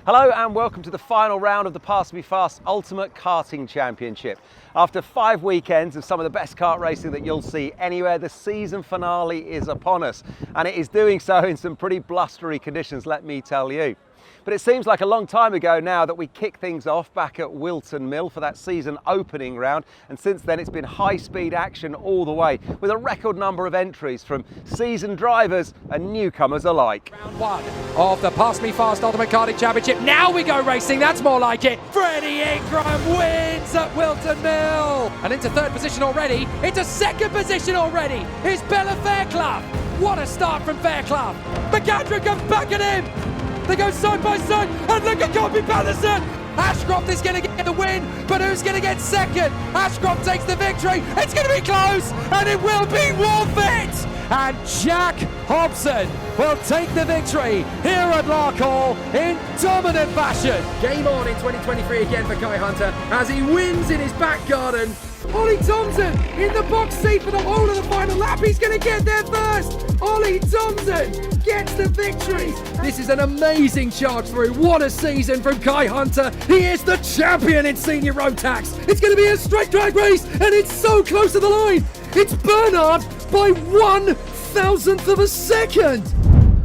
Hello and welcome to the final round of the Pass Me Fast Ultimate Karting Championship. After 5 weekends of some of the best kart racing that you'll see anywhere, the season finale is upon us, and it is doing so in some pretty blustery conditions, let me tell you. But it seems like a long time ago now that we kicked things off back at Wilton Mill for that season opening round, and since then it's been high-speed action all the way, with a record number of entries from seasoned drivers and newcomers alike. Round 1 of the Pass Me Fast Ultimate Karting Championship. Now we go racing, that's more like it. Freddie Ingram wins at Wilton Mill. And into 3rd position already, into 2nd position already. It's Bella Fairclough. What a start from Fairclough. McAndrew comes back at him. They go side by side, and look at Copy Patterson! Ashcroft is going to get the win, but who's going to get 2nd? Ashcroft takes the victory, it's going to be close, and it will be Wolfit! And Jack Hobson will take the victory here at Larkhall in dominant fashion. Game on in 2023 again for Kai Hunter, as he wins in his back garden. Ollie Thompson in the box seat for the whole of the final lap. He's going to get there first. Ollie Thompson gets the victory. This is an amazing charge through. What a season from Kai Hunter. He is the champion in senior road tax. It's going to be a straight drag race, and it's so close to the line. It's Bernard by 1/1000th of a second.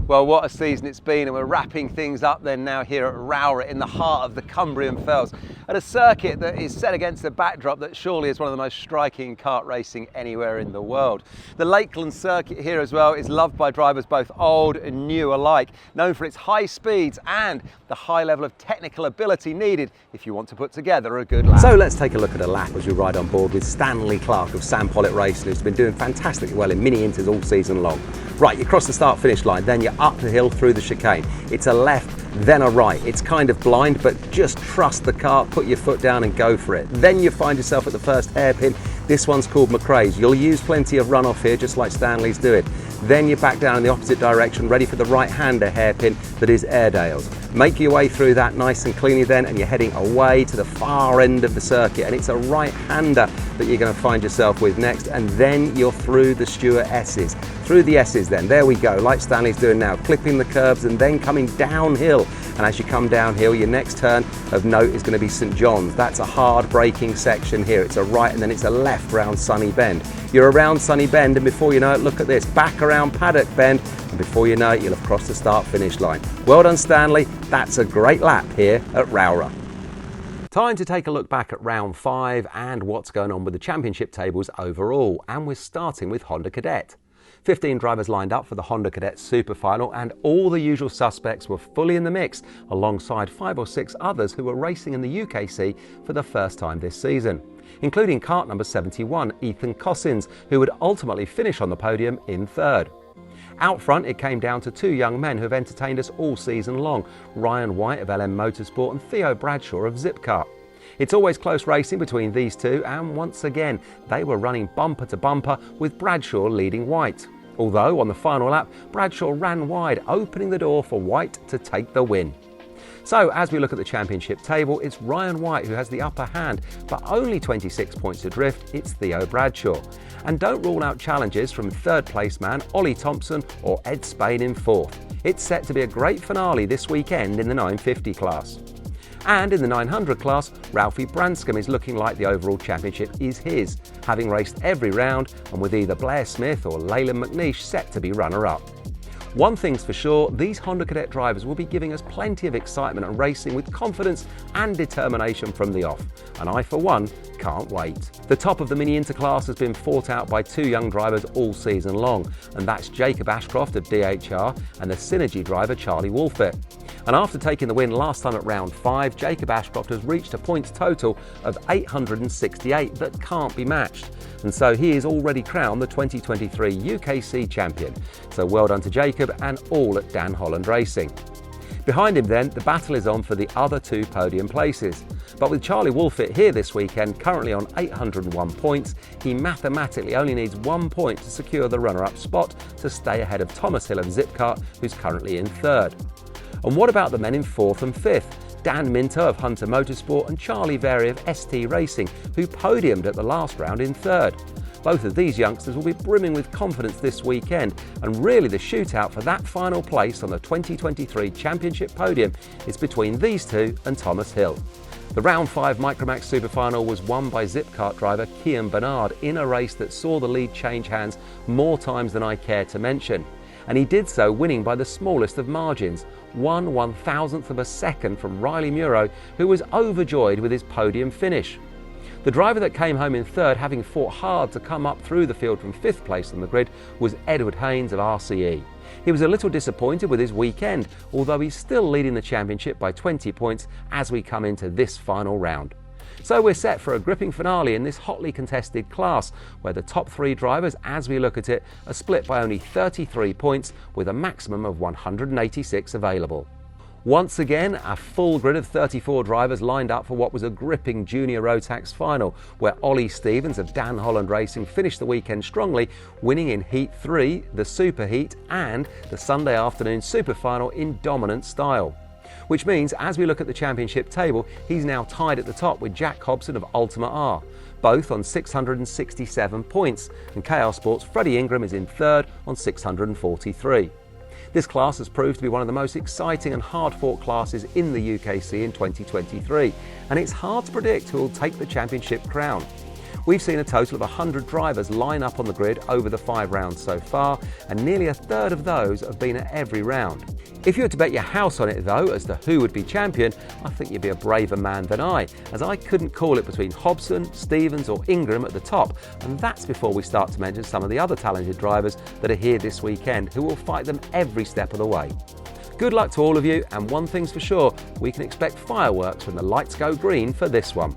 Well, what a season it's been, and we're wrapping things up then now here at Rowrah in the heart of the Cumbrian Fells, at a circuit that is set against a backdrop that surely is one of the most striking kart racing anywhere in the world. The Lakeland circuit here as well is loved by drivers both old and new alike, known for its high speeds and the high level of technical ability needed if you want to put together a good lap. So let's take a look at a lap as we ride on board with Stanley Clark of Sam Pollitt Racing, who's been doing fantastically well in mini-inters all season long. Right, you cross the start-finish line, then you're up the hill through the chicane. It's a left, then a right. It's kind of blind, but just trust the kart, put your foot down and go for it. Then you find yourself at the first hairpin. This one's called McRae's. You'll use plenty of runoff here, just like Stanley's doing. Then you're back down in the opposite direction, ready for the right-hander hairpin that is Airedale's. Make your way through that nice and cleanly then, and you're heading away to the far end of the circuit, and it's a right-hander that you're going to find yourself with next, and then you're through the Stewart S's. Through the S's then, there we go, like Stanley's doing now, clipping the curbs and then coming downhill. And as you come downhill, your next turn of note is going to be St John's. That's a hard braking section here. It's a right and then it's a left round Sunny Bend. You're around Sunny Bend, and before you know it, look at this, back around Paddock Bend, and before you know it, you'll have crossed the start-finish line. Well done, Stanley. That's a great lap here at Rowrah. Time to take a look back at round 5 and what's going on with the championship tables overall, and we're starting with Honda Cadet. 15 drivers lined up for the Honda Cadet Super Final, and all the usual suspects were fully in the mix alongside 5 or 6 others who were racing in the UKC for the first time this season, including kart number 71, Ethan Cossins, who would ultimately finish on the podium in 3rd. Out front, it came down to 2 young men who have entertained us all season long, Ryan White of LM Motorsport and Theo Bradshaw of Zipkart. It's always close racing between these two, and once again, they were running bumper to bumper with Bradshaw leading White. Although on the final lap, Bradshaw ran wide, opening the door for White to take the win. So as we look at the championship table, it's Ryan White who has the upper hand, but only 26 points adrift, it's Theo Bradshaw. And don't rule out challenges from 3rd place man Ollie Thompson or Ed Spain in 4th. It's set to be a great finale this weekend in the 950 class. And in the 900 class, Ralphie Branscombe is looking like the overall championship is his, having raced every round and with either Blair Smith or Leyland McNeish set to be runner-up. One thing's for sure, these Honda Cadet drivers will be giving us plenty of excitement and racing with confidence and determination from the off, and I for one can't wait. The top of the mini-inter class has been fought out by 2 young drivers all season long, and that's Jacob Ashcroft of DHR and the Synergy driver Charlie Wolfit. And after taking the win last time at round 5, Jacob Ashcroft has reached a points total of 868 that can't be matched. And so he is already crowned the 2023 UKC champion. So well done to Jacob and all at Dan Holland Racing. Behind him then, the battle is on for the other 2 podium places. But with Charlie Wolfit here this weekend, currently on 801 points, he mathematically only needs 1 point to secure the runner-up spot to stay ahead of Thomas Hill of Zipkart, who's currently in 3rd. And what about the men in 4th and 5th? Dan Minto of Hunter Motorsport and Charlie Very of ST Racing, who podiumed at the last round in 3rd. Both of these youngsters will be brimming with confidence this weekend, and really the shootout for that final place on the 2023 Championship podium is between these two and Thomas Hill. The Round 5 Micromax Super Final was won by Zipkart driver Kian Bernard in a race that saw the lead change hands more times than I care to mention. And he did so winning by the smallest of margins, 1/1000th of a second from Riley Muro, who was overjoyed with his podium finish. The driver that came home in third, having fought hard to come up through the field from 5th place on the grid, was Edward Haynes of RCE. He was a little disappointed with his weekend, although he's still leading the championship by 20 points as we come into this final round. So we're set for a gripping finale in this hotly contested class, where the top 3 drivers, as we look at it, are split by only 33 points with a maximum of 186 available. Once again, a full grid of 34 drivers lined up for what was a gripping junior road tax final, where Ollie Stevens of Dan Holland Racing finished the weekend strongly, winning in Heat 3, the Super Heat and the Sunday afternoon Super Final in dominant style. Which means, as we look at the championship table, he's now tied at the top with Jack Hobson of Ultima R, both on 667 points, and KR Sports' Freddie Ingram is in third on 643. This class has proved to be one of the most exciting and hard-fought classes in the UKC in 2023, and it's hard to predict who will take the championship crown. We've seen a total of 100 drivers line up on the grid over the 5 rounds so far, and nearly a third of those have been at every round. If you were to bet your house on it though as to who would be champion, I think you'd be a braver man than I, as I couldn't call it between Hobson, Stevens or Ingram at the top, and that's before we start to mention some of the other talented drivers that are here this weekend who will fight them every step of the way. Good luck to all of you, and one thing's for sure, we can expect fireworks when the lights go green for this one.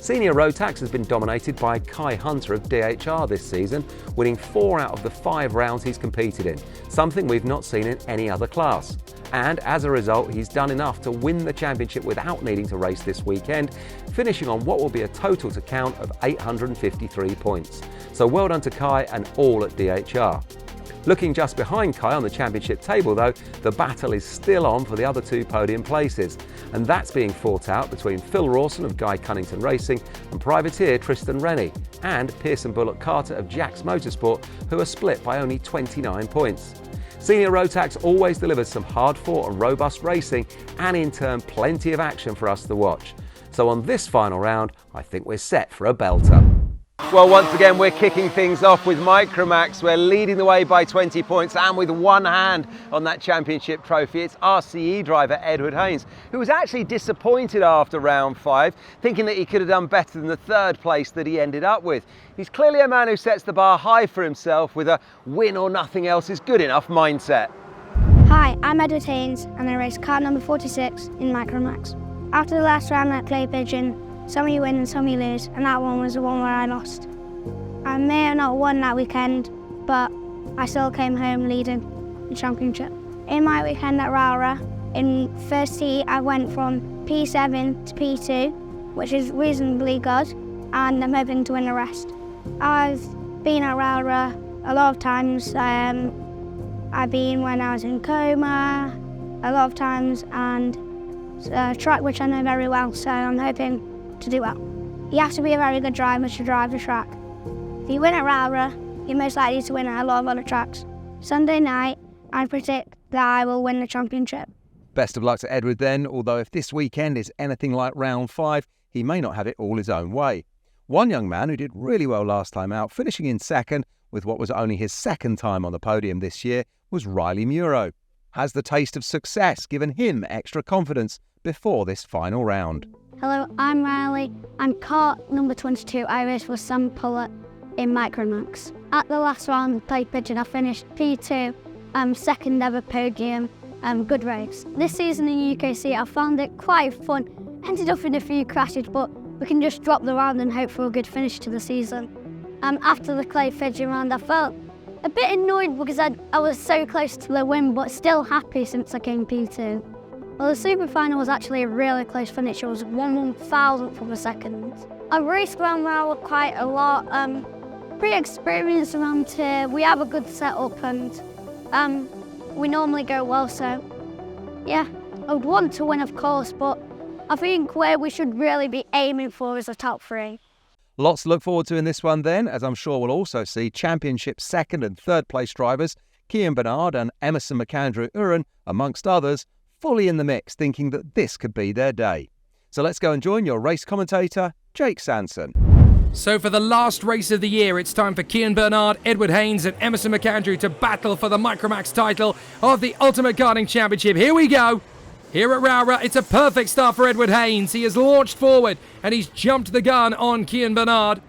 Senior Road Tax has been dominated by Kai Hunter of DHR this season, winning 4 out of the 5 rounds he's competed in, something we've not seen in any other class. And as a result, he's done enough to win the championship without needing to race this weekend, finishing on what will be a total to count of 853 points. So well done to Kai and all at DHR. Looking just behind Kai on the championship table though, the battle is still on for the other 2 podium places, and that's being fought out between Phil Rawson of Guy Cunnington Racing and privateer Tristan Rennie, and Pearson Bullock Carter of Jack's Motorsport, who are split by only 29 points. Senior Road Tax always delivers some hard-fought and robust racing, and in turn plenty of action for us to watch. So on this final round, I think we're set for a belter. Well, once again, we're kicking things off with Micromax. We're leading the way by 20 points, and with one hand on that championship trophy, it's RCE driver Edward Haynes, who was actually disappointed after round 5, thinking that he could have done better than the 3rd place that he ended up with. He's clearly a man who sets the bar high for himself with a win or nothing else is good enough mindset. Hi, I'm Edward Haynes, and I race car number 46 in Micromax. After the last round at Clay Pigeon, some you win and some you lose, and that one was the one where I lost. I may have not won that weekend, but I still came home leading the championship. In my weekend at Rowrah, in first heat I went from P7 to P2, which is reasonably good, and I'm hoping to win the rest. I've been at Rowrah a lot of times. I've been when I was in coma a lot of times, and it's a track which I know very well, so I'm hoping to do well. You have to be a very good driver to drive the track. If you win at Rowrah, you're most likely to win at a lot of other tracks. Sunday night, I predict that I will win the championship. Best of luck to Edward then, although if this weekend is anything like round 5, he may not have it all his own way. One young man who did really well last time out, finishing in 2nd with what was only his 2nd time on the podium this year, was Riley Muro. Has the taste of success given him extra confidence before this final round? Hello, I'm Riley. I'm car number 22. I race for Sam Pollett in Micromax. At the last round of Clay Pigeon, I finished P2, 2nd ever podium. Good race. This season in UKC, I found it quite fun. Ended up in a few crashes, but we can just drop the round and hope for a good finish to the season. After the Clay Pigeon round, I felt a bit annoyed because I was so close to the win, but still happy since I came P2. Well, the Super Final was actually a really close finish. It was 1/1000th of a second. I raced around Rowrah quite a lot. Pretty experienced around here. We have a good setup and we normally go well, so yeah. I would want to win, of course, but I think where we should really be aiming for is the top 3. Lots to look forward to in this one then, as I'm sure we'll also see Championship second and third place drivers, Cian Bernard and Emerson McAndrew Uren, amongst others, fully in the mix, thinking that this could be their day. So let's go and join your race commentator, Jake Sanson. So for the last race of the year, it's time for Cian Bernard, Edward Haynes and Emerson McAndrew to battle for the Micromax title of the Ultimate Karting Championship. Here we go. Here at Rowrah, it's a perfect start for Edward Haynes. He has launched forward and he's jumped the gun on Cian Bernard.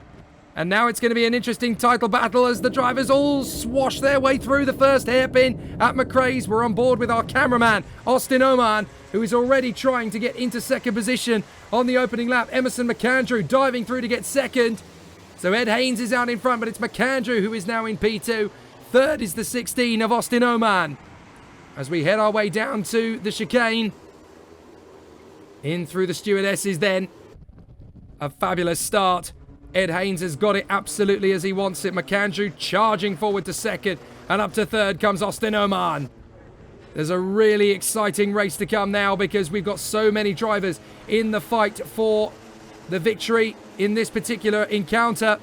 And now it's going to be an interesting title battle as the drivers all swash their way through the first hairpin at McRae's. We're on board with our cameraman, Austin Oman, who is already trying to get into second position on the opening lap. Emerson McAndrew diving through to get second. So Ed Haynes is out in front, but it's McAndrew who is now in P2. Third is the 16 of Austin Oman. As we head our way down to the chicane. In through the stewardesses then. A fabulous start. Ed Haynes has got it absolutely as he wants it. McAndrew charging forward to second. And up to third comes Austin Oman. There's a really exciting race to come now because we've got so many drivers in the fight for the victory in this particular encounter.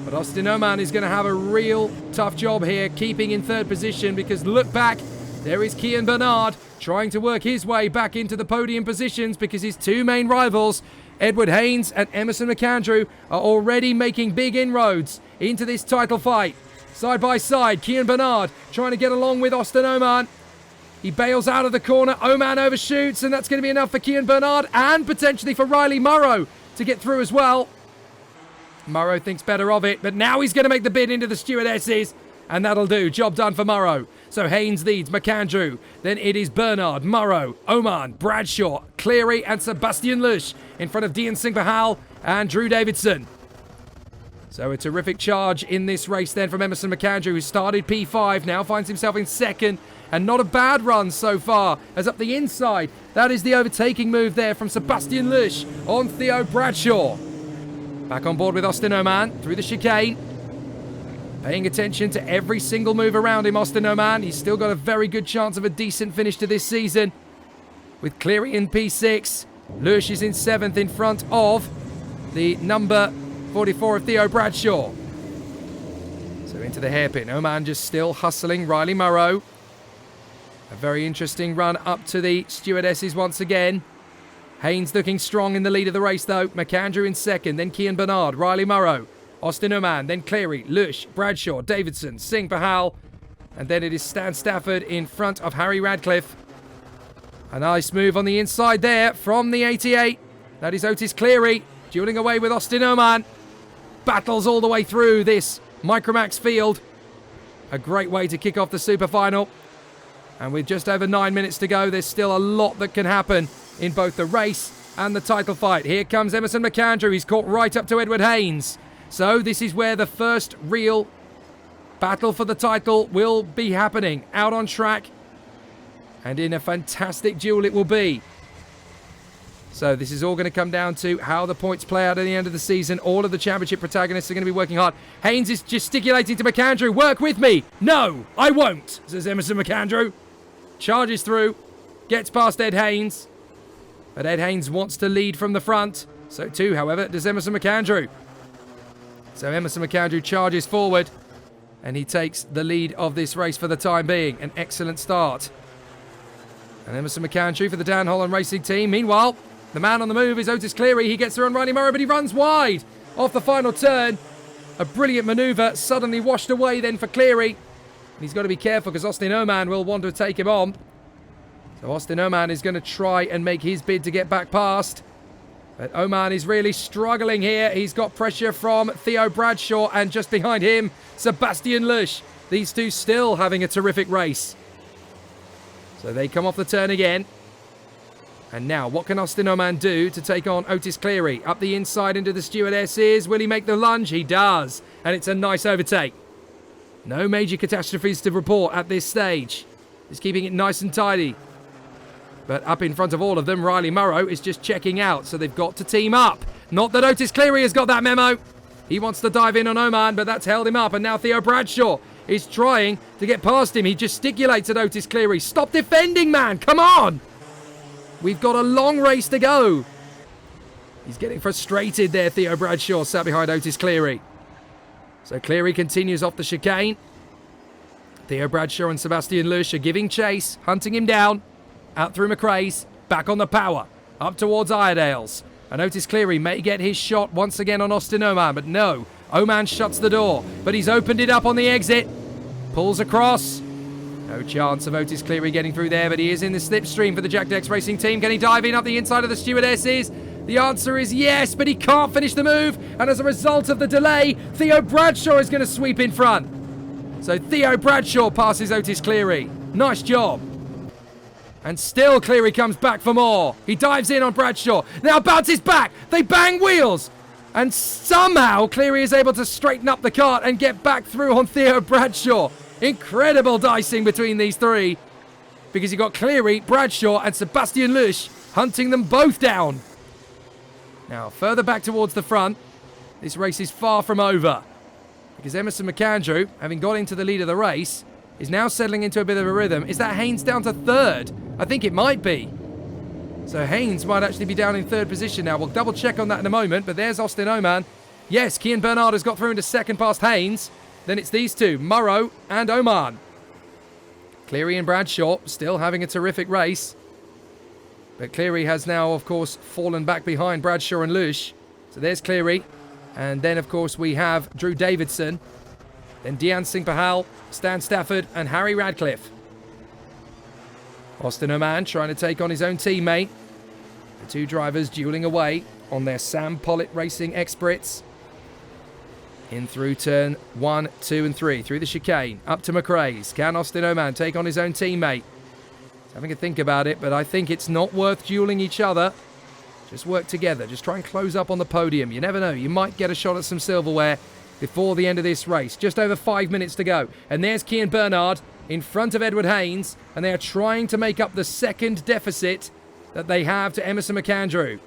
But Austin Oman is going to have a real tough job here, keeping in third position because look back, there is Cian Bernard trying to work his way back into the podium positions because his two main rivals, Edward Haynes and Emerson McAndrew, are already making big inroads into this title fight. Side by side, Cian Bernard trying to get along with Austin Oman. He bails out of the corner, Oman overshoots, and that's going to be enough for Cian Bernard and potentially for Riley Morrow to get through as well. Morrow thinks better of it, but now he's going to make the bid into the stewardesses, and that'll do. Job done for Morrow. So Haynes leads McAndrew. Then it is Bernard, Morrow, Oman, Bradshaw, Cleary, and Sebastian Lush in front of Dean Singh-Bahal and Drew Davidson. So a terrific charge in this race then from Emerson McAndrew, who started P5, now finds himself in second. And not a bad run so far, as up the inside, that is the overtaking move there from Sebastian Lush on Theo Bradshaw. Back on board with Austin Oman through the chicane. Paying attention to every single move around him, Austin Oman. He's still got a very good chance of a decent finish to this season. With Cleary in P6, Lush is in 7th in front of the number 44 of Theo Bradshaw. So into the hairpin, Oman just still hustling Riley Morrow. A very interesting run up to the stewardesses once again. Haynes looking strong in the lead of the race though. McAndrew in second, then Cian Bernard, Riley Morrow, Austin Oman, then Cleary, Lush, Bradshaw, Davidson, Singh-Bahal, and then it is Stan Stafford in front of Harry Radcliffe. A nice move on the inside there from the 88. That is Otis Cleary, dueling away with Austin Oman. Battles all the way through this Micromax field. A great way to kick off the super final. And with just over 9 minutes to go, there's still a lot that can happen in both the race and the title fight. Here comes Emerson McAndrew. He's caught right up to Edward Haynes. So this is where the first real battle for the title will be happening. Out on track. And in a fantastic duel it will be. So this is all going to come down to how the points play out at the end of the season. All of the championship protagonists are going to be working hard. Haynes is gesticulating to McAndrew. Work with me. No, I won't, says Emerson McAndrew. Charges through, gets past Ed Haynes. But Ed Haynes wants to lead from the front. So too, however, does Emerson McAndrew. So Emerson McAndrew charges forward. And he takes the lead of this race for the time being. An excellent start. And Emerson McAndrew for the Dan Holland Racing team. Meanwhile, the man on the move is Otis Cleary. He gets through on Riley Morrow, but he runs wide off the final turn. A brilliant manoeuvre, suddenly washed away then for Cleary. And he's got to be careful because Austin Oman will want to take him on. So Austin Oman is going to try and make his bid to get back past. But Oman is really struggling here. He's got pressure from Theo Bradshaw and just behind him, Sebastian Lush. These two still having a terrific race. So they come off the turn again. And now, what can Austin Oman do to take on Otis Cleary? Up the inside into the stewardesses. Will he make the lunge? He does. And it's a nice overtake. No major catastrophes to report at this stage. He's keeping it nice and tidy. But up in front of all of them, Riley Morrow is just checking out. So they've got to team up. Not that Otis Cleary has got that memo. He wants to dive in on Oman, but that's held him up. And now Theo Bradshaw is trying to get past him. He gesticulates at Otis Cleary. Stop defending, man. Come on. We've got a long race to go. He's getting frustrated there, Theo Bradshaw, sat behind Otis Cleary. So Cleary continues off the chicane. Theo Bradshaw and Sebastian Lush are giving chase, hunting him down. Out through McRae's, back on the power, up towards Iredale's. And Otis Cleary may get his shot once again on Austin Oman, but no. Oman shuts the door, but he's opened it up on the exit. Pulls across. No chance of Otis Cleary getting through there, but he is in the slipstream for the Jack Dex Racing team. Can he dive in up the inside of the stewardesses? The answer is yes, but he can't finish the move. And as a result of the delay, Theo Bradshaw is going to sweep in front. So Theo Bradshaw passes Otis Cleary. Nice job. And still Cleary comes back for more. He dives in on Bradshaw. Now bounces back. They bang wheels. And somehow Cleary is able to straighten up the kart and get back through on Theo Bradshaw. Incredible dicing between these three. Because you've got Cleary, Bradshaw and Sebastian Lush hunting them both down. Now further back towards the front. This race is far from over. Because Emerson McAndrew, having got into the lead of the race, is now settling into a bit of a rhythm. Is that Haynes down to third? I think it might be. So Haynes might actually be down in third position now. We'll double check on that in a moment, but there's Austin Oman. Yes, Cian Bernard has got through into second past Haynes. Then it's these two, Morrow and Oman. Cleary and Bradshaw still having a terrific race. But Cleary has now, of course, fallen back behind Bradshaw and Lush. So there's Cleary. And then, of course, we have Drew Davidson. Then Dean Singh Pahal, Stan Stafford and Harry Radcliffe. Austin Oman trying to take on his own teammate. The two drivers dueling away on their Sam Pollitt Racing X-Brits. In through turn 1, 2 and 3. Through the chicane. Up to McRae's. Can Austin Oman take on his own teammate? He's having a think about it, but I think it's not worth dueling each other. Just work together. Just try and close up on the podium. You never know. You might get a shot at some silverware before the end of this race. Just over 5 minutes to go. And there's Cian Bernard in front of Edward Haynes. And they are trying to make up the second deficit that they have to Emerson McAndrew.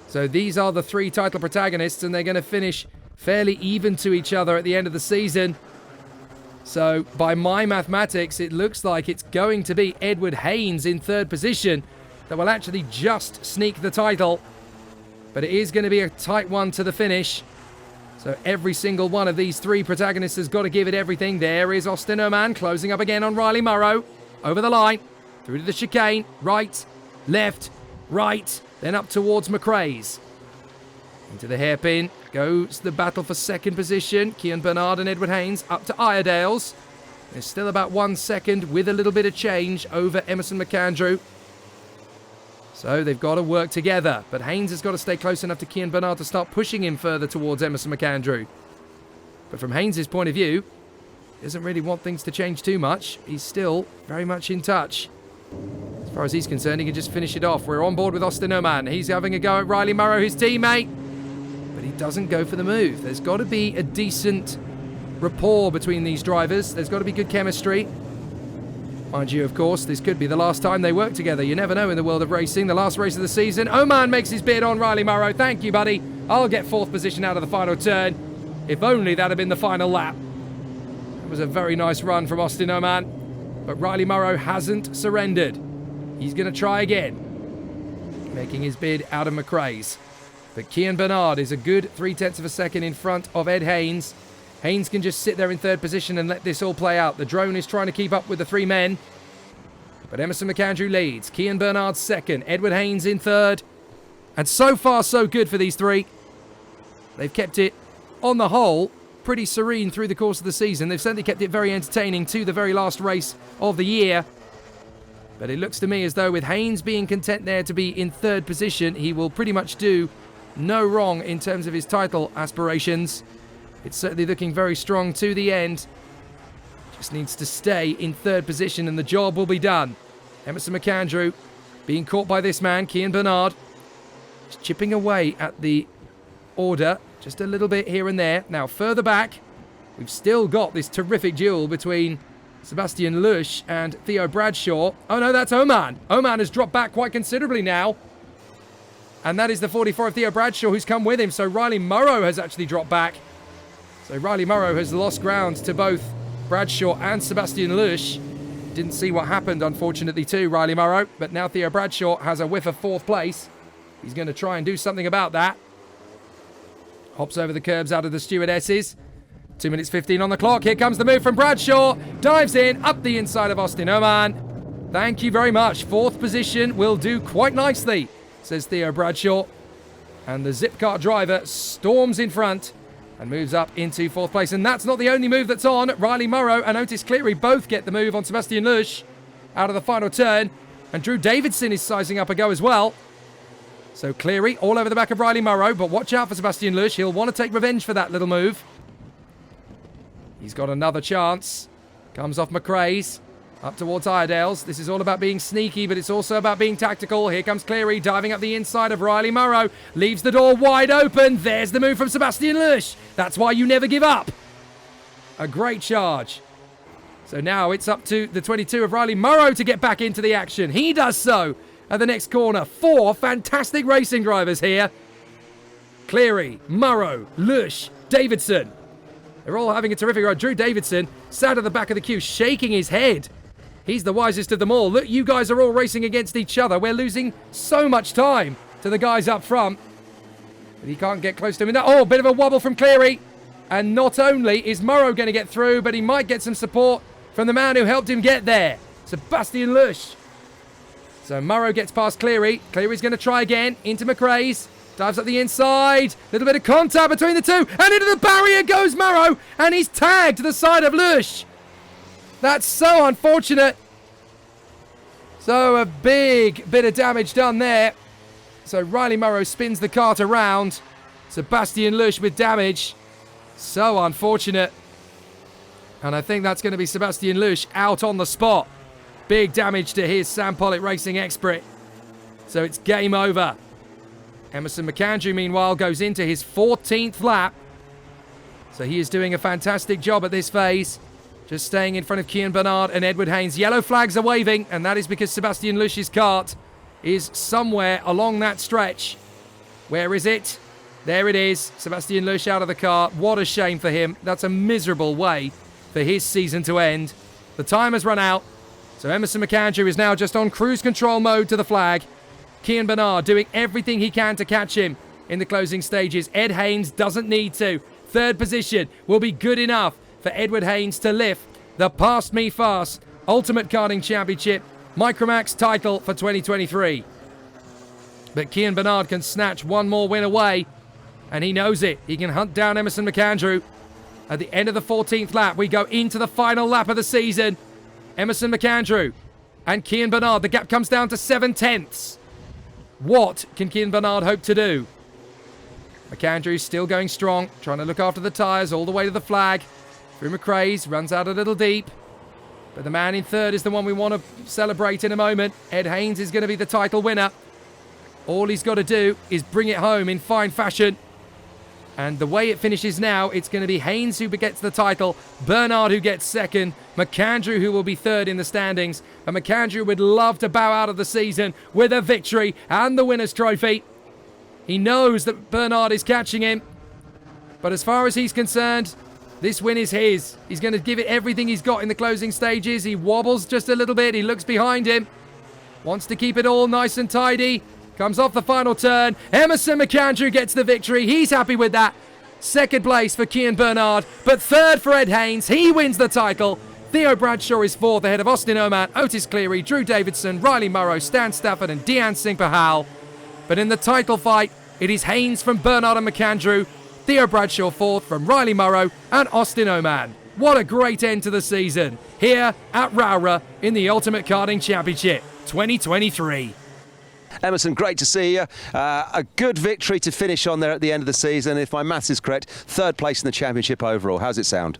So these are the three title protagonists. And they're going to finish fairly even to each other at the end of the season. So by my mathematics, it looks like it's going to be Edward Haynes in third position that will actually just sneak the title. But it is going to be a tight one to the finish. So every single one of these three protagonists has got to give it everything. There is Austin Oman closing up again on Riley Morrow. Over the line. Through to the chicane. Right. Left. Right. Then up towards McRae's. Into the hairpin. Goes the battle for second position. Cian Bernard and Edward Haynes up to Iredale's. There's still about 1 second with a little bit of change over Emerson McAndrew. So they've got to work together. But Haynes has got to stay close enough to Cian Bernard to start pushing him further towards Emerson McAndrew. But from Haynes' point of view, he doesn't really want things to change too much. He's still very much in touch. As far as he's concerned, he can just finish it off. We're on board with Austin Oman. He's having a go at Riley Morrow, his teammate. But he doesn't go for the move. There's got to be a decent rapport between these drivers. There's got to be good chemistry. Mind you, of course, this could be the last time they work together. You never know in the world of racing. The last race of the season. Oman makes his bid on Riley Morrow. Thank you, buddy. I'll get fourth position out of the final turn. If only that had been the final lap. It was a very nice run from Austin Oman. But Riley Morrow hasn't surrendered. He's going to try again. Making his bid out of McRae's. But Cian Bernard is a good 0.3 of a second in front of Ed Haynes. Haynes can just sit there in third position and let this all play out. The drone is trying to keep up with the three men. But Emerson McAndrew leads. Cian Bernard second. Edward Haynes in third. And so far, so good for these three. They've kept it, on the whole, pretty serene through the course of the season. They've certainly kept it very entertaining to the very last race of the year. But it looks to me as though with Haynes being content there to be in third position, he will pretty much do no wrong in terms of his title aspirations. It's certainly looking very strong to the end. Just needs to stay in third position and the job will be done. Emerson McAndrew being caught by this man, Cian Bernard. Just chipping away at the order. Just a little bit here and there. Now further back, we've still got this terrific duel between Sebastian Lush and Theo Bradshaw. Oh no, that's Oman. Oman has dropped back quite considerably now. And that is the 44 of Theo Bradshaw who's come with him. So Riley Morrow has actually dropped back. So Riley Morrow has lost ground to both Bradshaw and Sebastian Lush. Didn't see what happened, unfortunately, to Riley Morrow. But now Theo Bradshaw has a whiff of fourth place. He's going to try and do something about that. Hops over the curbs out of the stewardesses. 2 minutes 15 on the clock. Here comes the move from Bradshaw. Dives in, up the inside of Austin Oman. Thank you very much. 4th position will do quite nicely, says Theo Bradshaw. And the Zipcar driver storms in front and moves up into 4th place. And that's not the only move that's on. Riley Morrow and Otis Cleary both get the move on Sebastian Lush out of the final turn. And Drew Davidson is sizing up a go as well. So Cleary all over the back of Riley Morrow, but watch out for Sebastian Lush. He'll want to take revenge for that little move. He's got another chance. Comes off McRae's. Up towards Iredale's. This is all about being sneaky, but it's also about being tactical. Here comes Cleary diving up the inside of Riley Morrow. Leaves the door wide open. There's the move from Sebastian Lush. That's why you never give up. A great charge. So now it's up to the 22 of Riley Morrow to get back into the action. He does so at the next corner. 4 fantastic racing drivers here. Cleary, Morrow, Lush, Davidson. They're all having a terrific ride. Drew Davidson sat at the back of the queue shaking his head. He's the wisest of them all. Look, you guys are all racing against each other. We're losing so much time to the guys up front. But he can't get close to him. Oh, bit of a wobble from Cleary. And not only is Morrow going to get through, but he might get some support from the man who helped him get there, Sebastian Lush. So Morrow gets past Cleary. Cleary's going to try again into McRae's. Dives up the inside. Little bit of contact between the two. And into the barrier goes Morrow. And he's tagged to the side of Lush. That's so unfortunate. So a big bit of damage done there. So Riley Morrow spins the kart around. Sebastian Lush with damage. So unfortunate. And I think that's going to be Sebastian Lush out on the spot. Big damage to his Sam Pollitt Racing Expert. So it's game over. Emerson McAndrew, meanwhile, goes into his 14th lap. So he is doing a fantastic job at this phase. Just staying in front of Cian Bernard and Edward Haynes. Yellow flags are waving, and that is because Sebastian Lush's kart is somewhere along that stretch. Where is it? There it is. Sebastian Lush out of the kart. What a shame for him. That's a miserable way for his season to end. The time has run out. So Emerson McAndrew is now just on cruise control mode to the flag. Cian Bernard doing everything he can to catch him in the closing stages. Ed Haynes doesn't need to. 3rd position will be good enough for Edward Haynes to lift the Past Me Fast Ultimate Karting Championship Micromax title for 2023. But Cian Bernard can snatch one more win away, and he knows it. He can hunt down Emerson McAndrew. At the end of the 14th lap, we go into the final lap of the season. Emerson McAndrew and Cian Bernard. The gap comes down to 7 tenths. What can Cian Bernard hope to do? McAndrew still going strong, trying to look after the tyres all the way to the flag. Through McRae's, runs out a little deep. But the man in 3rd is the one we want to celebrate in a moment. Ed Haynes is going to be the title winner. All he's got to do is bring it home in fine fashion. And the way it finishes now, it's going to be Haynes who gets the title, Bernard who gets 2nd, McAndrew who will be 3rd in the standings. And McAndrew would love to bow out of the season with a victory and the winner's trophy. He knows that Bernard is catching him. But as far as he's concerned, this win is his. He's going to give it everything he's got in the closing stages. He wobbles just a little bit. He looks behind him. Wants to keep it all nice and tidy. Comes off the final turn. Emerson McAndrew gets the victory. He's happy with that. 2nd place for Cian Bernard, but 3rd for Ed Haynes. He wins the title. Theo Bradshaw is 4th ahead of Austin Oman, Otis Cleary, Drew Davidson, Riley Morrow, Stan Stafford and Deanne Singh Pahal. But in the title fight, it is Haynes from Bernard and McAndrew, Theo Bradshaw 4th from Riley Morrow and Austin Oman. What a great end to the season here at Rowrah in the Ultimate Karting Championship 2023. Emerson, great to see you. A good victory to finish on there at the end of the season. If my maths is correct, 3rd place in the championship overall. How's it sound?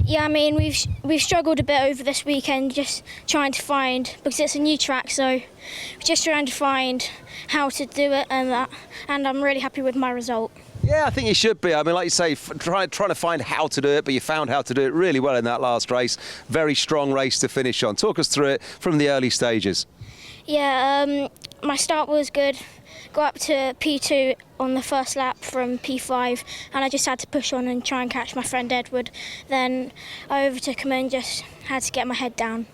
Yeah, I mean, we've struggled a bit over this weekend, just trying to find, because it's a new track, so we're just trying to find how to do it and that. And I'm really happy with my result. Yeah, I think you should be. I mean, like you say, trying to find how to do it, but you found how to do it really well in that last race. Very strong race to finish on. Talk us through it from the early stages. Yeah, my start was good. Got up to P2 on the first lap from P5, and I just had to push on and try and catch my friend Edward. Then I overtook him and just had to get my head down.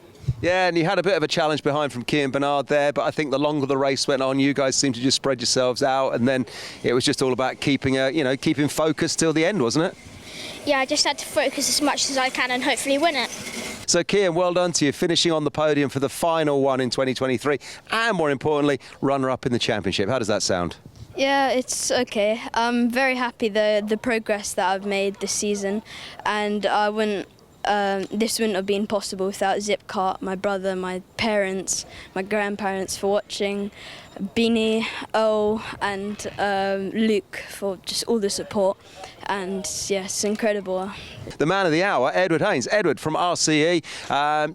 Yeah, and you had a bit of a challenge behind from Kean Bernard there, but I think the longer the race went on, you guys seemed to just spread yourselves out, and then it was just all about keeping focused till the end, wasn't it? Yeah, I just had to focus as much as I can and hopefully win it. So Kean, well done to you, finishing on the podium for the final one in 2023, and more importantly, runner-up in the championship. How does that sound? Yeah, it's okay. I'm very happy the progress that I've made this season, and this wouldn't have been possible without Zipkart, my brother, my parents, my grandparents for watching, Beanie, and Luke for just all the support. And yes, incredible. The man of the hour, Edward Haynes. Edward from RCE,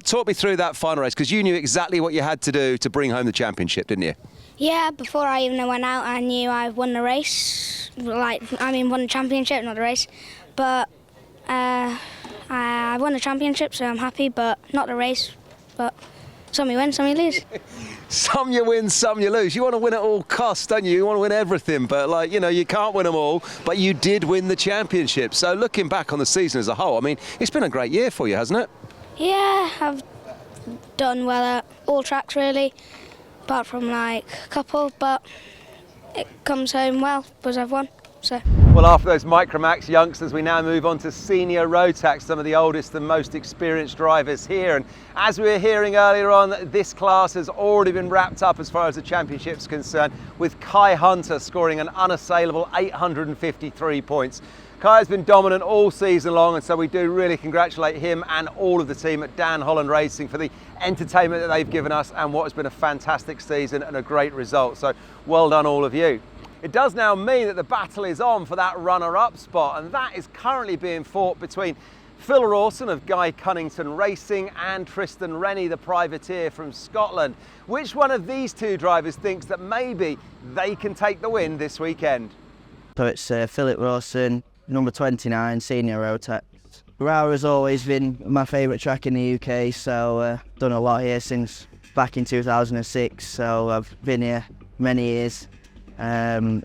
talk me through that final race, because you knew exactly what you had to do to bring home the championship, didn't you? Yeah, before I even went out, I knew I won the race. Won the championship, not the race. But I won the championship, so I'm happy, but not the race. But some you win, some you lose. Some you win, some you lose. You want to win at all costs, don't you? You want to win everything, but you can't win them all. But you did win the championship. So looking back on the season as a whole, I mean, it's been a great year for you, hasn't it? Yeah, I've done well at all tracks really, apart from a couple, but it comes home well because I've won. So. Well, after those Micromax youngsters, we now move on to senior road tax, some of the oldest and most experienced drivers here. And as we were hearing earlier on, this class has already been wrapped up as far as the championship's concerned, with Kai Hunter scoring an unassailable 853 points. Kai has been dominant all season long, and so we do really congratulate him and all of the team at Dan Holland Racing for the entertainment that they've given us and what has been a fantastic season and a great result. So well done all of you. It does now mean that the battle is on for that runner-up spot, and that is currently being fought between Phil Rawson of Guy Cunnington Racing and Tristan Rennie, the privateer from Scotland. Which one of these two drivers thinks that maybe they can take the win this weekend? So it's Philip Rawson, number 29, senior road tax. Rowrah has always been my favourite track in the UK, so done a lot here since back in 2006, so I've been here many years. And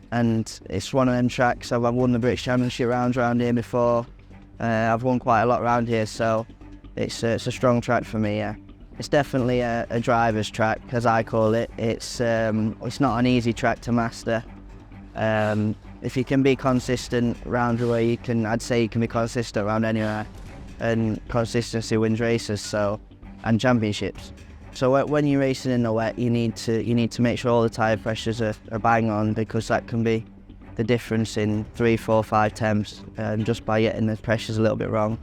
it's one of them tracks. I've won the British Championship rounds around here before. I've won quite a lot around here, so it's a strong track for me. Yeah, it's definitely a driver's track, as I call it. It's not an easy track to master. If you can be consistent around where I'd say you can be consistent around anywhere, and consistency wins races, and championships. So when you're racing in the wet, you need to make sure all the tyre pressures are bang on, because that can be the difference in 3, 4, 5 temps, just by getting the pressures a little bit wrong.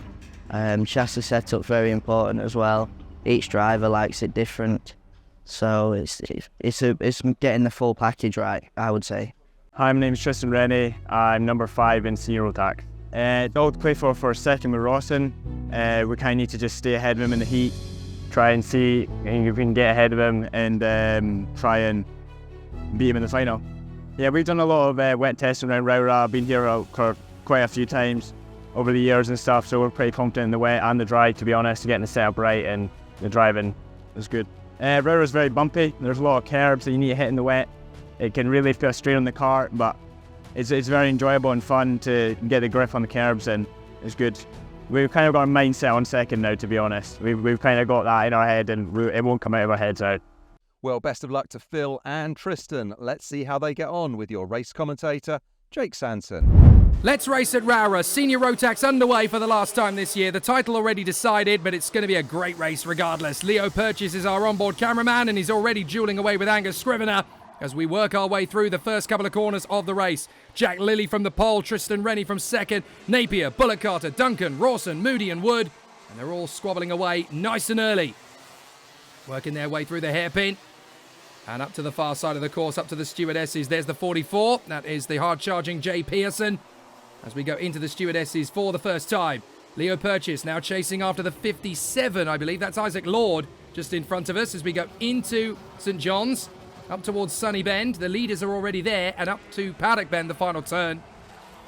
Chassis setup very important as well. Each driver likes it different, so it's getting the full package right, I would say. Hi, my name is Tristan Rennie. I'm number 5 in senior road tax. All to play for second with Rawson. We kind of need to just stay ahead of him in the heat. Try and see if we can get ahead of him and try and beat him in the final. Yeah, we've done a lot of wet testing around Rowrah. I've been here for quite a few times over the years and stuff, so we're pretty confident in the wet and the dry, to be honest, getting the setup right, and the driving is good. Rowrah is very bumpy. There's a lot of curbs that you need to hit in the wet. It can really put a strain on the car, but it's very enjoyable and fun to get the grip on the curbs, and it's good. We've kind of got a mindset on second now, to be honest. We've kind of got that in our head, and it won't come out of our heads out. Well, best of luck to Phil and Tristan. Let's see how they get on with your race commentator, Jake Sanson. Let's race at Rowrah. Senior road tax underway for the last time this year. The title already decided, but it's going to be a great race regardless. Leo Purchase is our onboard cameraman, and he's already duelling away with Angus Scrivener as we work our way through the first couple of corners of the race. Jack Lilly from the pole, Tristan Rennie from second, Napier, Bullock Carter, Duncan, Rawson, Moody and Wood. And they're all squabbling away nice and early. Working their way through the hairpin. And up to the far side of the course, up to the stewardesses. There's the 44. That is the hard-charging Jay Pearson. As we go into the stewardesses for the first time. Leo Purchase now chasing after the 57, I believe. That's Isaac Lord just in front of us as we go into St John's. Up towards Sunny Bend. The leaders are already there, and up to Paddock Bend, the final turn.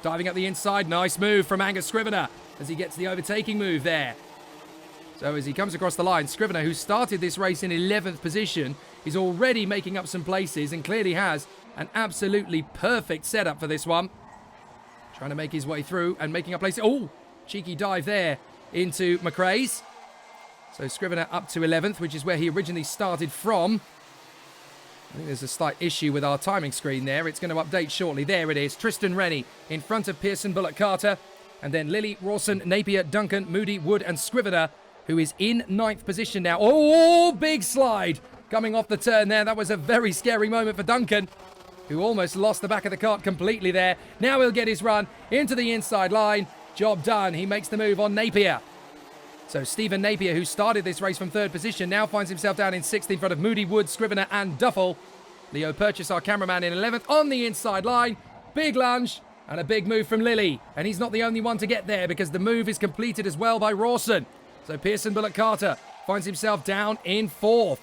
Diving up the inside. Nice move from Angus Scrivener as he gets the overtaking move there. So as he comes across the line, Scrivener, who started this race in 11th position, is already making up some places and clearly has an absolutely perfect setup for this one. Trying to make his way through and making up places. Oh, cheeky dive there into McRae's. So Scrivener up to 11th, which is where he originally started from. I think there's a slight issue with our timing screen there. It's going to update shortly. There it is. Tristan Rennie in front of Pearson, Bullock Carter. And then Lilly, Rawson, Napier, Duncan, Moody, Wood and Scrivener, who is in 9th position now. Oh, big slide coming off the turn there. That was a very scary moment for Duncan, who almost lost the back of the cart completely there. Now he'll get his run into the inside line. Job done. He makes the move on Napier. So Stephen Napier, who started this race from 3rd position, now finds himself down in 6th in front of Moody, Wood, Scrivener and Duffel. Leo Purchase, our cameraman, in 11th on the inside line. Big lunge and a big move from Lilly. And he's not the only one to get there because the move is completed as well by Rawson. So Pearson Bullock Carter finds himself down in 4th.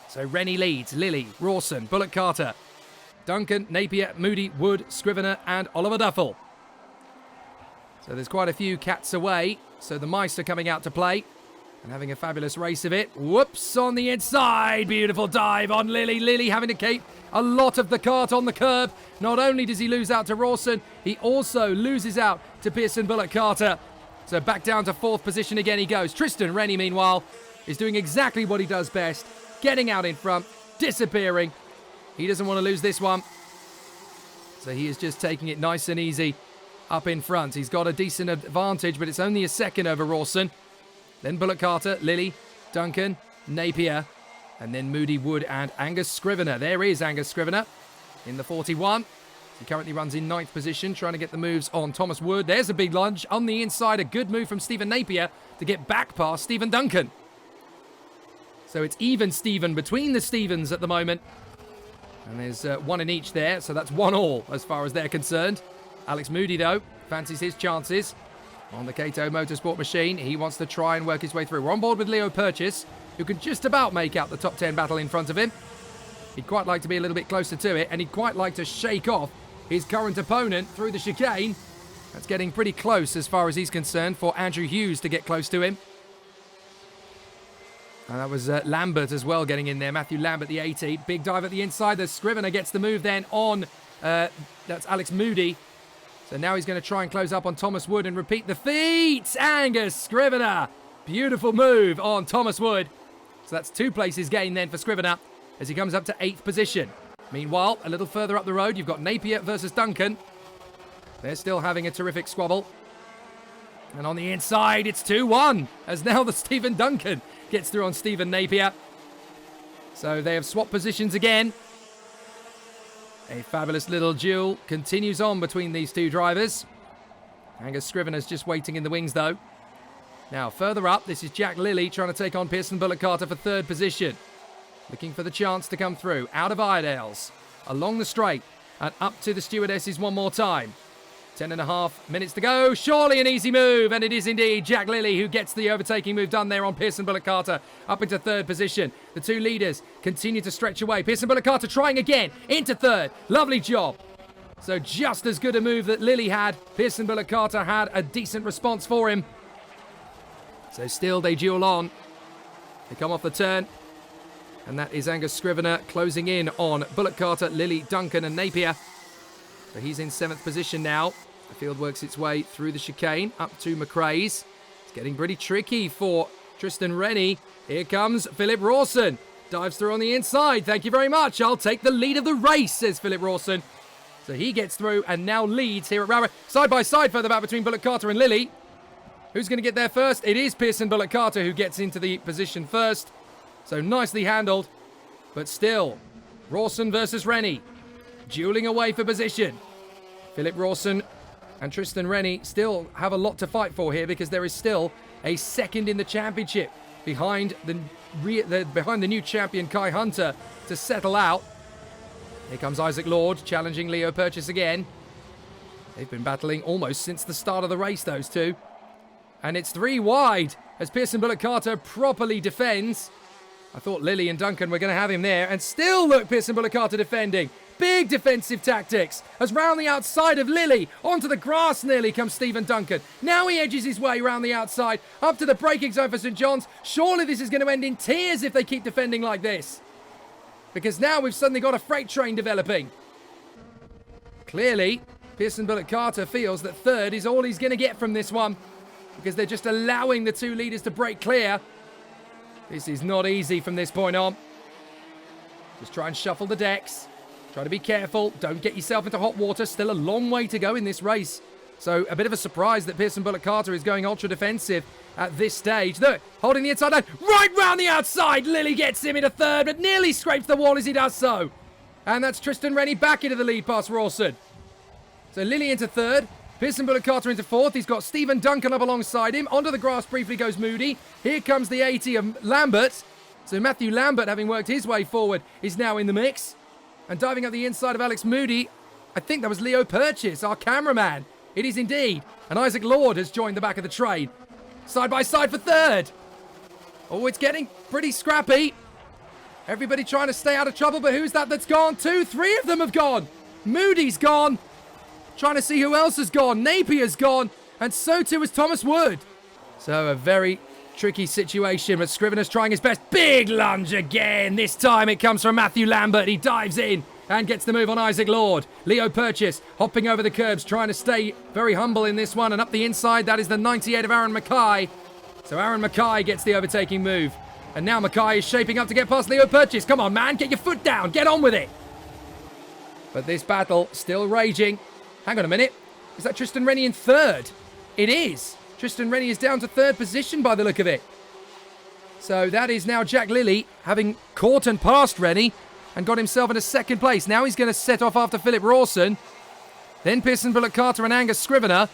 So Rennie leads, Lilly, Rawson, Bullock Carter, Duncan, Napier, Moody, Wood, Scrivener and Oliver Duffel. So there's quite a few cats away. So the mice are coming out to play and having a fabulous race of it. Whoops, on the inside. Beautiful dive on Lilly. Lilly having to keep a lot of the cart on the curb. Not only does he lose out to Rawson, he also loses out to Pearson Bullock Carter. So back down to 4th position again he goes. Tristan Rennie, meanwhile, is doing exactly what he does best. Getting out in front, disappearing. He doesn't want to lose this one. So he is just taking it nice and easy up in front. He's got a decent advantage, but it's only a second over Rawson. Then Bullock Carter, Lilly, Duncan, Napier, and then Moody, Wood and Angus Scrivener. There is Angus Scrivener in the 41. He currently runs in 9th position, trying to get the moves on Thomas Wood. There's a big lunge on the inside. A good move from Stephen Napier to get back past Stephen Duncan. So it's even Stephen between the Stephens at the moment. And there's one in each there, so that's 1-1 as far as they're concerned. Alex Moody, though, fancies his chances on the Cato Motorsport machine. He wants to try and work his way through. We're on board with Leo Purchase, who can just about make out the top 10 battle in front of him. He'd quite like to be a little bit closer to it, and he'd quite like to shake off his current opponent through the chicane. That's getting pretty close as far as he's concerned for Andrew Hughes to get close to him. And that was Lambert as well getting in there. Matthew Lambert, the 18. Big dive at the inside. The Scrivener gets the move then on, that's Alex Moody. So now he's going to try and close up on Thomas Wood and repeat the feat. Angus Scrivener. Beautiful move on Thomas Wood. So that's 2 places gained then for Scrivener as he comes up to 8th position. Meanwhile, a little further up the road, you've got Napier versus Duncan. They're still having a terrific squabble. And on the inside, it's 2-1 as now the Stephen Duncan gets through on Stephen Napier. So they have swapped positions again. A fabulous little duel continues on between these two drivers. Angus Scrivener's just waiting in the wings, though. Now, further up, this is Jack Lilly trying to take on Pearson Bullock Carter for 3rd position. Looking for the chance to come through. Out of Iredale's, along the straight, and up to the stewardesses one more time. 10.5 minutes to go. Surely an easy move, and it is indeed Jack Lilly who gets the overtaking move done there on Pearson Bullock Carter up into 3rd position. The 2 leaders continue to stretch away. Pearson Bullock Carter trying again into 3rd. Lovely job. So just as good a move that Lilly had, Pearson Bullock Carter had a decent response for him. So still they duel on. They come off the turn. And that is Angus Scrivener closing in on Bullock Carter, Lilly, Duncan and Napier. So he's in 7th position now. The field works its way through the chicane up to McRae's. It's getting pretty tricky for Tristan Rennie. Here comes Philip Rawson. Dives through on the inside. Thank you very much. I'll take the lead of the race, says Philip Rawson. So he gets through and now leads here at Rowrah. Side by side further back between Bullock Carter and Lilly. Who's going to get there first? It is Pearson Bullock Carter who gets into the position first. So nicely handled. But still, Rawson versus Rennie. Dueling away for position. Philip Rawson and Tristan Rennie still have a lot to fight for here because there is still a second in the championship behind the new champion Kai Hunter to settle out. Here comes Isaac Lord challenging Leo Purchase again. They've been battling almost since the start of the race, those two. And it's 3 wide as Pearson Bullock Carter properly defends. I thought Lilly and Duncan were going to have him there. And still, look, Pearson Bullock Carter defending. Big defensive tactics. As round the outside of Lilly, onto the grass nearly comes Stephen Duncan. Now he edges his way round the outside, up to the braking zone for St John's. Surely this is going to end in tears if they keep defending like this. Because now we've suddenly got a freight train developing. Clearly, Pearson Bullock Carter feels that 3rd is all he's going to get from this one. because they're just allowing the two leaders to break clear. This is not easy from this point on. Just try and shuffle the decks. Try to be careful. Don't get yourself into hot water. Still a long way to go in this race. So a bit of a surprise that Pearson Bullock Carter is going ultra defensive at this stage. Look, holding the inside line. Right round the outside. Lilly gets him into third, but nearly scrapes the wall as he does so. And that's Tristan Rennie back into the lead past Rawson. So Lilly into third. Pearson Bullock Carter into fourth. He's got Stephen Duncan up alongside him. Onto the grass briefly goes Moody. Here comes the 80 of Lambert. So Matthew Lambert, having worked his way forward, is now in the mix. And diving up the inside of Alex Moody, I think that was Leo Purchase, our cameraman. It is indeed. And Isaac Lord has joined the back of the train. Side by side for third. Oh, it's getting pretty scrappy. Everybody trying to stay out of trouble, but who's that that's gone? 2, 3 of them have gone. Moody's gone. Trying to see who else has gone. Napier's gone. And so too is Thomas Wood. So a very tricky situation, but Scrivener's trying his best. Big lunge again. This time it comes from Matthew Lambert. He dives in and gets the move on Isaac Lord. Leo Purchase hopping over the curbs, trying to stay very humble in this one. And up the inside, that is the 98 of Aaron Mackay. So Aaron Mackay gets the overtaking move. And now Mackay is shaping up to get past Leo Purchase. Come on, man, get your foot down. Get on with it. But this battle still raging. Hang on a minute. Is that Tristan Rennie in third? It is. Tristan Rennie is down to third position by the look of it. So that is now Jack Lilly having caught and passed Rennie and got himself into second place. Now he's going to set off after Philip Rawson. Then Pearson Bullock Carter and Angus Scrivener.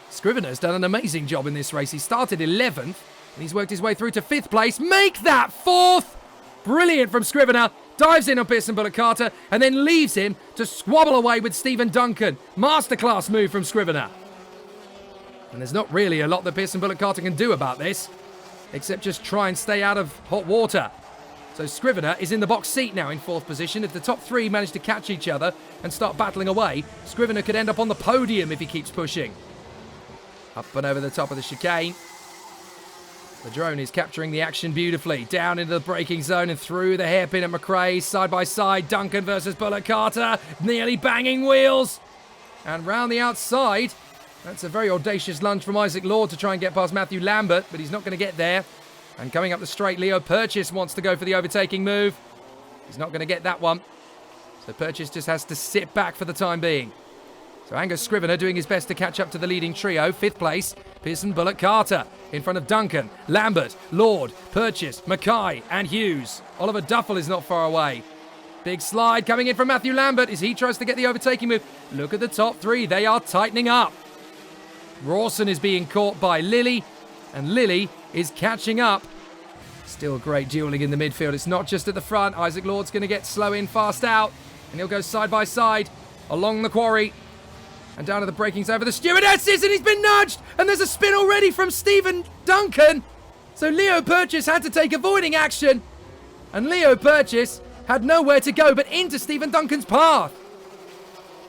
Scrivener's done an amazing job in this race. He started 11th and he's worked his way through to 5th place. Make that 4th! Brilliant from Scrivener. Dives in on Pearson Bullock Carter and then leaves him to squabble away with Stephen Duncan. Masterclass move from Scrivener. And there's not really a lot that Pearson Bullock Carter can do about this, except just try and stay out of hot water. So Scrivener is in the box seat now in 4th position. If the top 3 manage to catch each other and start battling away, Scrivener could end up on the podium if he keeps pushing. Up and over the top of the chicane. The drone is capturing the action beautifully. Down into the braking zone and through the hairpin at McRae. Side by side, Duncan versus Bullock Carter. Nearly banging wheels. And round the outside, that's a very audacious lunge from Isaac Lord to try and get past Matthew Lambert, but he's not going to get there. And coming up the straight, Leo Purchase wants to go for the overtaking move. He's not going to get that one. So Purchase just has to sit back for the time being. So Angus Scrivener doing his best to catch up to the leading trio. 5th place, Pearson Bullock Carter. In front of Duncan, Lambert, Lord, Purchase, Mackay and Hughes. Oliver Duffel is not far away. Big slide coming in from Matthew Lambert as he tries to get the overtaking move. Look at the top 3. They are tightening up. Rawson is being caught by Lilly, and Lilly is catching up. Still great dueling in the midfield. It's not just at the front. Isaac Lord's going to get slow in, fast out, and he'll go side by side along the quarry and down to the brakings over the stewardesses, and he's been nudged, and there's a spin already from Stephen Duncan. So Leo Purchase had to take avoiding action, and Leo Purchase had nowhere to go but into Stephen Duncan's path.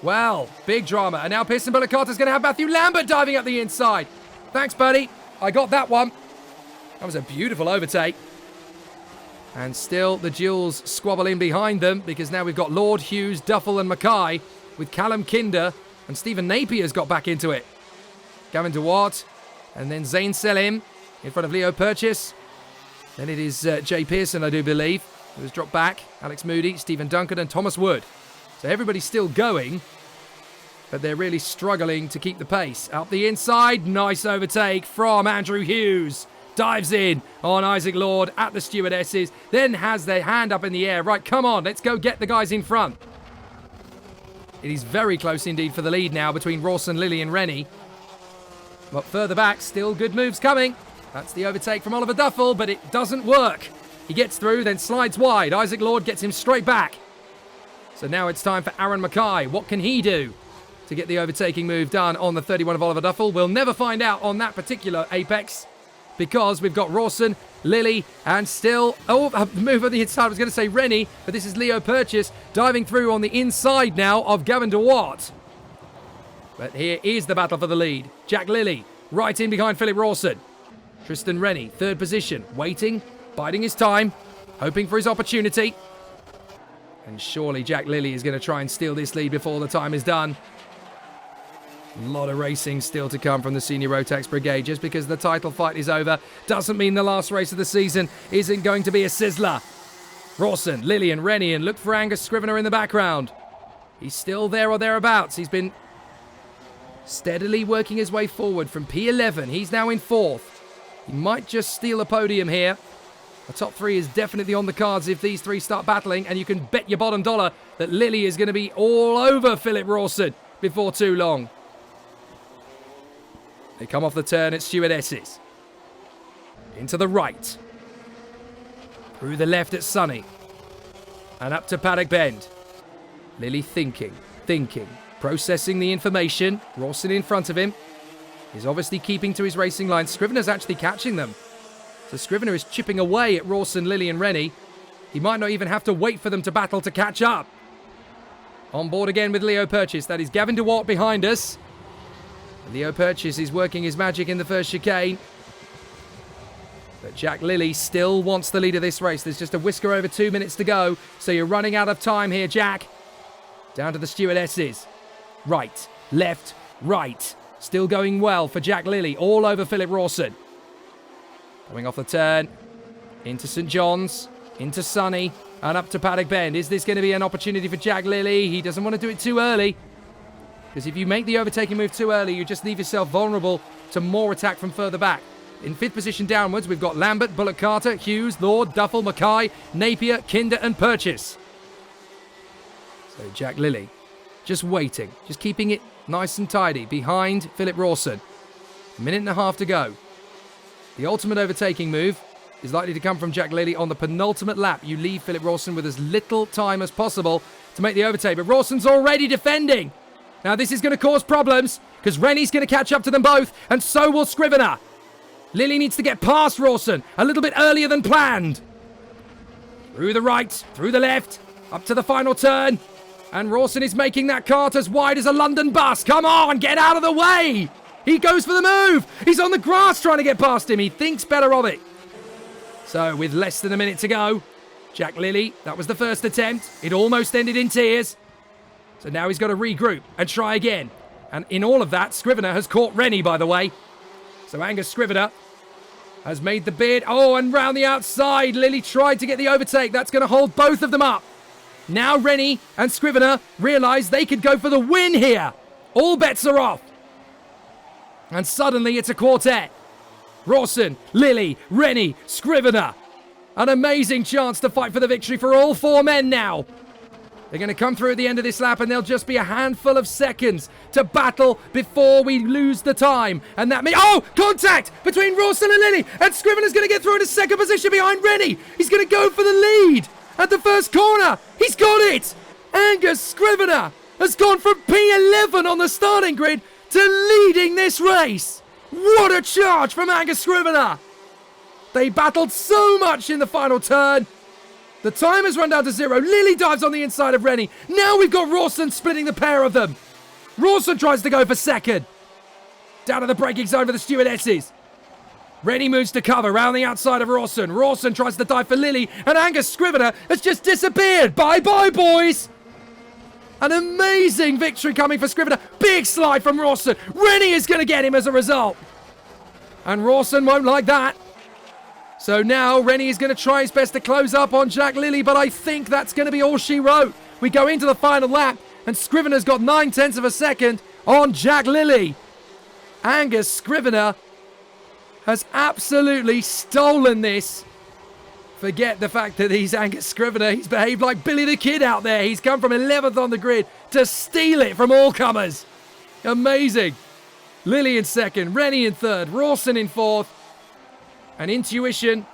Well, big drama. And now Pearson Bullock Carter's going to have Matthew Lambert diving up the inside. Thanks, buddy. I got that one. That was a beautiful overtake. And still the duels squabble in behind them because now we've got Lord, Hughes, Duffel and Mackay with Callum Kinder, and Stephen Napier's got back into it. Gavin DeWatt and then Zane Selim in front of Leo Purchase. Then it is Jay Pearson, I do believe, who has dropped back. Alex Moody, Stephen Duncan and Thomas Wood. So everybody's still going, but they're really struggling to keep the pace. Out the inside, nice overtake from Andrew Hughes. Dives in on Isaac Lord at the stewardesses, then has their hand up in the air. Right, come on, let's go get the guys in front. It is very close indeed for the lead now between Rawson, Lilly and Rennie. But further back, still good moves coming. That's the overtake from Oliver Duffel, but it doesn't work. He gets through, then slides wide. Isaac Lord gets him straight back. So now it's time for Aaron Mackay. What can he do to get the overtaking move done on the 31 of Oliver Duffel? We'll never find out on that particular apex because we've got Rawson, Lilly, and still... Oh, a move on the inside. I was going to say Rennie, but this is Leo Purchase diving through on the inside now of Gavin DeWatt. But here is the battle for the lead. Jack Lilly right in behind Philip Rawson. Tristan Rennie, 3rd position, waiting, biding his time, hoping for his opportunity. And surely Jack Lilly is going to try and steal this lead before the time is done. A lot of racing still to come from the Senior Rotax Brigade. Just because the title fight is over doesn't mean the last race of the season isn't going to be a sizzler. Rawson, Lilly and Rennie, and look for Angus Scrivener in the background. He's still there or thereabouts. He's been steadily working his way forward from P11. He's now in 4th. He might just steal a podium here. The top 3 is definitely on the cards if these 3 start battling, and you can bet your bottom dollar that Lilly is going to be all over Philip Rawson before too long. They come off the turn at Stewardesses. Into the right. Through the left at Sunny. And up to Paddock Bend. Lilly thinking, processing the information. Rawson in front of him. He's obviously keeping to his racing line. Scrivener's actually catching them. So Scrivener is chipping away at Rawson, Lilly and Rennie. He might not even have to wait for them to battle to catch up. On board again with Leo Purchase. That is Gavin DeWalt behind us. Leo Purchase is working his magic in the first chicane. But Jack Lilly still wants the lead of this race. There's just a whisker over 2 minutes to go. So you're running out of time here, Jack. Down to the Stewardesses. Right, left, right. Still going well for Jack Lilly. All over Philip Rawson. Coming off the turn. Into St John's. Into Sunny. And up to Paddock Bend. Is this going to be an opportunity for Jack Lilly? He doesn't want to do it too early. Because if you make the overtaking move too early, you just leave yourself vulnerable to more attack from further back. In 5th position downwards, we've got Lambert, Bullock Carter, Hughes, Lord, Duffel, Mackay, Napier, Kinder and Purchase. So Jack Lilly just waiting, just keeping it nice and tidy behind Philip Rawson. A minute and a half to go. The ultimate overtaking move is likely to come from Jack Lilly on the penultimate lap. You leave Philip Rawson with as little time as possible to make the overtake, but Rawson's already defending. Now this is going to cause problems because Rennie's going to catch up to them both, and so will Scrivener. Lilly needs to get past Rawson a little bit earlier than planned. Through the right, through the left, up to the final turn. And Rawson is making that cart as wide as a London bus. Come on, get out of the way. He goes for the move. He's on the grass trying to get past him. He thinks better of it. So with less than a minute to go, Jack Lilly, that was the first attempt. It almost ended in tears. So now he's got to regroup and try again. And in all of that, Scrivener has caught Rennie, by the way. So Angus Scrivener has made the bid. Oh, and round the outside. Lilly tried to get the overtake. That's going to hold both of them up. Now Rennie and Scrivener realise they could go for the win here. All bets are off. And suddenly it's a quartet. Rawson, Lilly, Rennie, Scrivener. An amazing chance to fight for the victory for all 4 men now. They're going to come through at the end of this lap, and there'll just be a handful of seconds to battle before we lose the time. And that means... Oh! Contact between Rawson and Lilly! And Scrivener's going to get through into 2nd position behind Rennie! He's going to go for the lead at the first corner! He's got it! Angus Scrivener has gone from P11 on the starting grid to leading this race! What a charge from Angus Scrivener! They battled so much in the final turn. The time has run down to 0. Lilly dives on the inside of Rennie. Now we've got Rawson splitting the pair of them. Rawson tries to go for 2nd. Down to the braking zone for the Stewardesses. Rennie moves to cover round the outside of Rawson. Rawson tries to dive for Lilly, and Angus Scrivener has just disappeared. Bye-bye, boys. An amazing victory coming for Scrivener. Big slide from Rawson. Rennie is going to get him as a result. And Rawson won't like that. So now Rennie is going to try his best to close up on Jack Lilly, but I think that's going to be all she wrote. We go into the final lap, and Scrivener's got 9/10 of a second on Jack Lilly. Angus Scrivener has absolutely stolen this. Forget the fact that he's Angus Scrivener. He's behaved like Billy the Kid out there. He's come from 11th on the grid to steal it from all comers. Amazing. Lilly in 2nd, Rennie in 3rd, Rawson in 4th. And intuition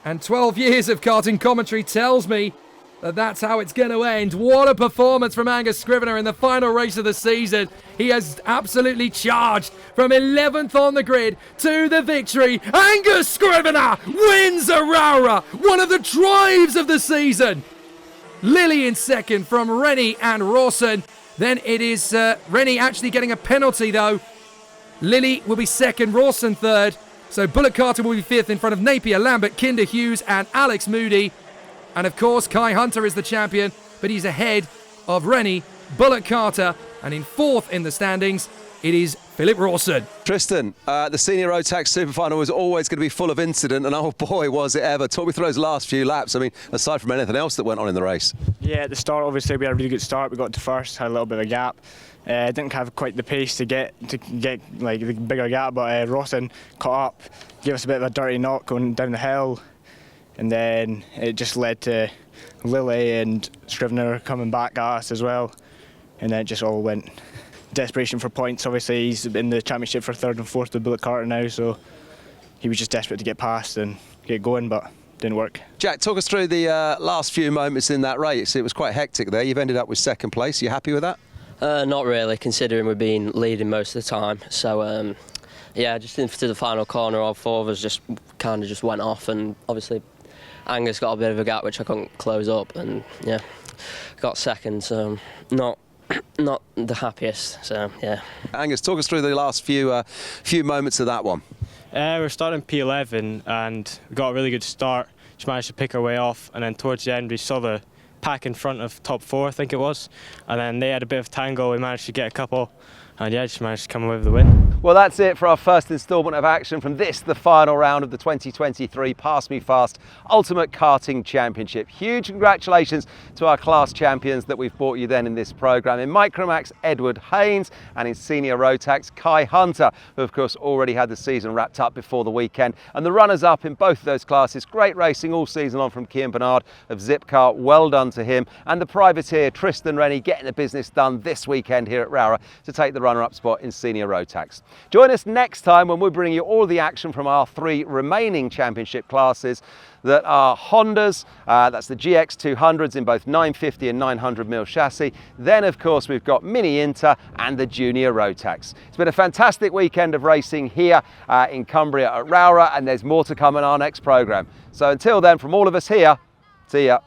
and 12 years of karting commentary tells me that that's how it's going to end. What a performance from Angus Scrivener in the final race of the season. He has absolutely charged from 11th on the grid to the victory. Angus Scrivener wins a Rowrah, one of the drives of the season. Lilly in 2nd from Rennie and Rawson. Then it is Rennie actually getting a penalty though. Lilly will be 2nd, Rawson 3rd. So Bullock Carter will be 5th in front of Napier, Lambert, Kinder, Hughes and Alex Moody. And of course, Kai Hunter is the champion, but he's ahead of Rennie, Bullock Carter And in 4th in the standings, it is Philip Rawson. Tristan, the senior road tax super final was always going to be full of incident, and oh boy was it ever. Talk me through those last few laps. I mean, aside from anything else that went on in the race. Yeah, at the start, obviously, we had a really good start. We got to first, had a little bit of a gap. Didn't have quite the pace to get like the bigger gap, but Rawson caught up, gave us a bit of a dirty knock going down the hill, and then it just led to Lily and Scrivener coming back at us as well, and then it just all went. Desperation for points. Obviously, he's in the championship for 3rd and 4th with Bullet Carter now, so he was just desperate to get past and get going, but didn't work. Jack, talk us through the last few moments in that race. It was quite hectic there. You've ended up with 2nd place. You happy with that? Not really, considering we've been leading most of the time. So, yeah, just into the final corner, all 4 of us just kind of just went off, and obviously Angus got a bit of a gap which I couldn't close up, and yeah, got 2nd. So not the happiest. So yeah. Angus, talk us through the last few moments of that one. We're starting P11 and we got a really good start. Just managed to pick our way off, and then towards the end we saw the pack in front of top 4, I think it was, and then they had a bit of tangle. We managed to get a couple, and yeah, just managed to come away with the win. Well, that's it for our first instalment of action from this, the final round of the 2023 Pass Me Fast Ultimate Karting Championship. Huge congratulations to our class champions that we've brought you then in this programme. In Micromax, Edward Haynes, and in Senior Road Tax, Kai Hunter, who of course already had the season wrapped up before the weekend. And the runners-up in both of those classes, great racing all season long from Kian Bernard of Zipcar, well done to him. And the privateer, Tristan Rennie, getting the business done this weekend here at Rowrah to take the runner-up spot in Senior Road Tax. Join us next time when we'll bring you all the action from our 3 remaining championship classes that are Hondas, that's the GX200s in both 950 and 900mm chassis. Then of course we've got Mini Inter and the Junior Road Tax. It's been a fantastic weekend of racing here in Cumbria at Rowrah, and there's more to come in our next programme. So until then, from all of us here, see ya.